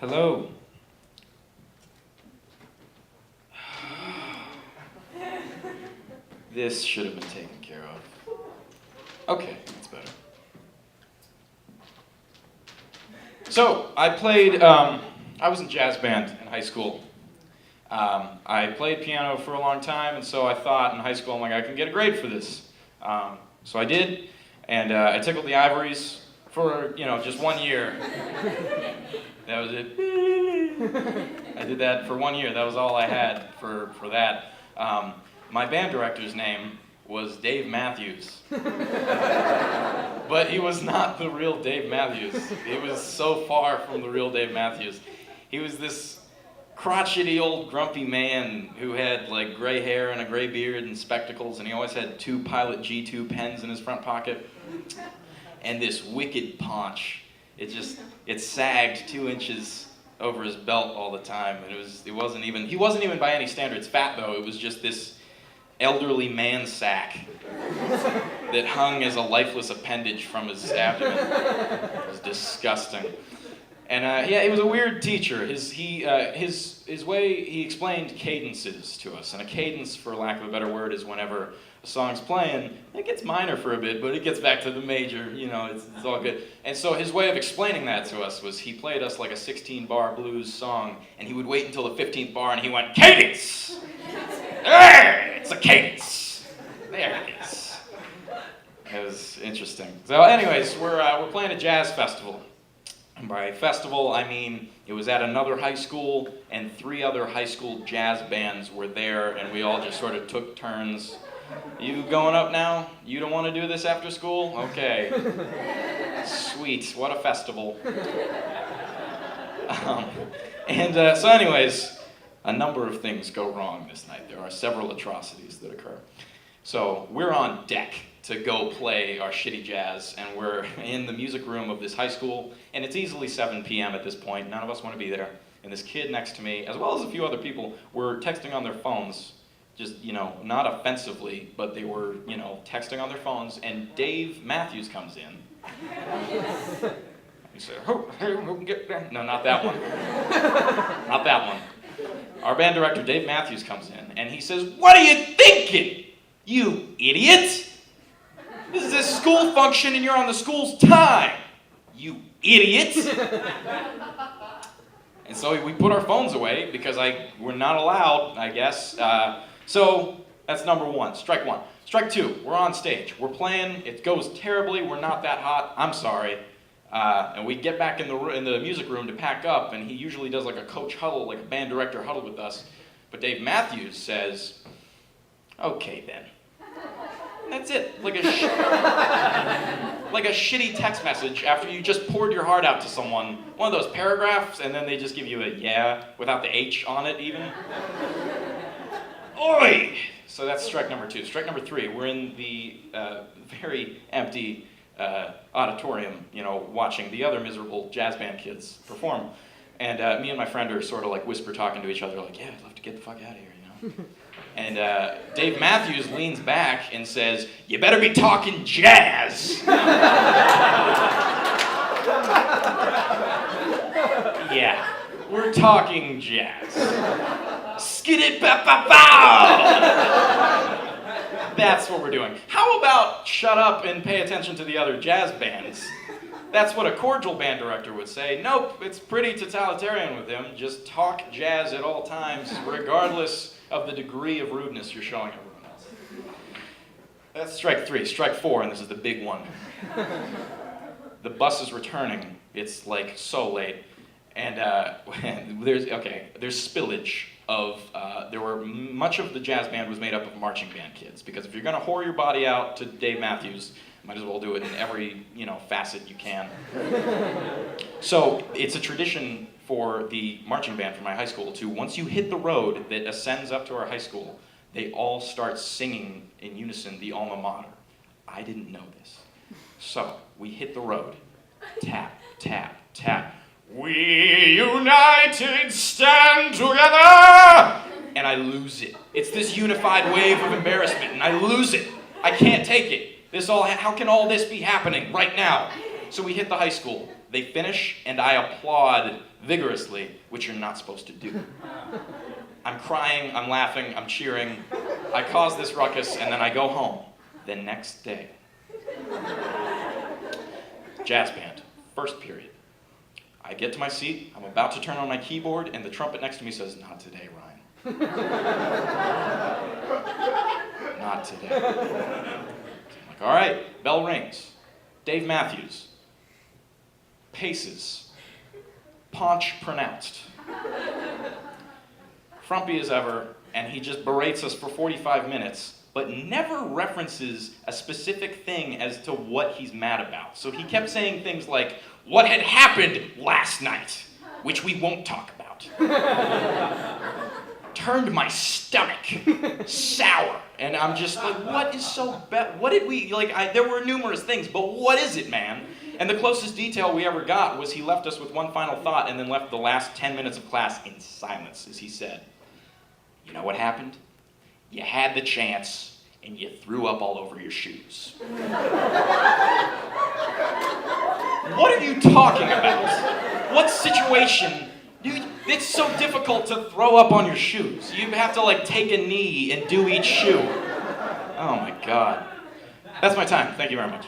Hello. This should have been taken care of. Okay, that's better. So, I was in jazz band in high school. I played piano for a long time, and so I thought in high school, I'm like, I can get a grade for this. So I did, and I tickled the ivories for, just 1 year. That was it. I did that for 1 year. That was all I had for that. My band director's name was Dave Matthews. But he was not the real Dave Matthews. He was so far from the real Dave Matthews. He was this crotchety old grumpy man who had like gray hair and a gray beard and spectacles, and he always had 2 Pilot G2 pens in his front pocket. And this wicked paunch. It sagged 2 inches over his belt all the time. And he wasn't even by any standards fat though. It was just this elderly man sack that hung as a lifeless appendage from his abdomen. It was disgusting. And he was a weird teacher. His way, he explained cadences to us. And a cadence, for lack of a better word, is whenever a song's playing, it gets minor for a bit, but it gets back to the major, it's all good. And so his way of explaining that to us was he played us like a 16-bar blues song, and he would wait until the 15th bar, and he went, cadence! There, it's a cadence. There it is. It was interesting. So anyways, we're playing a jazz festival. And by festival, I mean it was at another high school, and 3 other high school jazz bands were there, and we all just sort of took turns. You going up now? You don't want to do this after school? Okay. Sweet. What a festival. So anyways, a number of things go wrong this night. There are several atrocities that occur. So we're on deck to go play our shitty jazz, and we're in the music room of this high school, and it's easily 7 p.m. at this point. None of us want to be there. And this kid next to me, as well as a few other people, were texting on their phones. Just, not offensively, but they were, texting on their phones, and Dave Matthews comes in. He said, no, not that one. Not that one. Our band director, Dave Matthews, comes in, and he says, "What are you thinking, you idiot? This is a school function, and you're on the school's time, you idiot." And so we put our phones away, because we're not allowed, I guess. So that's number 1, strike 1. Strike 2, we're on stage. We're playing, it goes terribly, we're not that hot, I'm sorry. And we get back in the music room to pack up, and he usually does like a coach huddle, like a band director huddle with us. But Dave Matthews says, "Okay then." And that's it, like a shitty text message after you just poured your heart out to someone. One of those paragraphs, and then they just give you a yeah, without the H on it even. Oi! So that's strike number 2. Strike number 3, we're in the very empty auditorium, watching the other miserable jazz band kids perform. And me and my friend are sort of like whisper talking to each other, like, yeah, I'd love to get the fuck out of here, And Dave Matthews leans back and says, "You better be talking jazz." Yeah, we're talking jazz. Skid-it-ba-ba-bow! That's what we're doing. How about shut up and pay attention to the other jazz bands? That's what a cordial band director would say. Nope, it's pretty totalitarian with him. Just talk jazz at all times, regardless of the degree of rudeness you're showing everyone else. That's strike 3. Strike 4, and this is the big one. The bus is returning. It's like so late. And there's spillage of, much of the jazz band was made up of marching band kids, because if you're gonna whore your body out to Dave Matthews, might as well do it in every, facet you can. So it's a tradition for the marching band from my high school to, once you hit the road that ascends up to our high school, they all start singing in unison the alma mater. I didn't know this. So we hit the road. Tap, tap, tap. We united stand together! And I lose it. It's this unified wave of embarrassment, and I lose it. I can't take it. How can all this be happening right now? So we hit the high school. They finish, and I applaud vigorously, which you're not supposed to do. I'm crying, I'm laughing, I'm cheering. I cause this ruckus, and then I go home. The next day. Jazz band, first period. I get to my seat, I'm about to turn on my keyboard, and the trumpet next to me says, "Not today, Ryan." Not today. So I'm like, all right, bell rings. Dave Matthews. Paces. Paunch pronounced. Frumpy as ever, and he just berates us for 45 minutes, but never references a specific thing as to what he's mad about. So he kept saying things like, "What had happened last night, which we won't talk about." Turned my stomach sour. And I'm just like, what is so bad? What did we, there were numerous things, but what is it, man? And the closest detail we ever got was he left us with one final thought and then left the last 10 minutes of class in silence as he said, "You know what happened? You had the chance and you threw up all over your shoes." What are you talking about? What situation? Dude, it's so difficult to throw up on your shoes. You have to take a knee and do each shoe. Oh my God. That's my time. Thank you very much.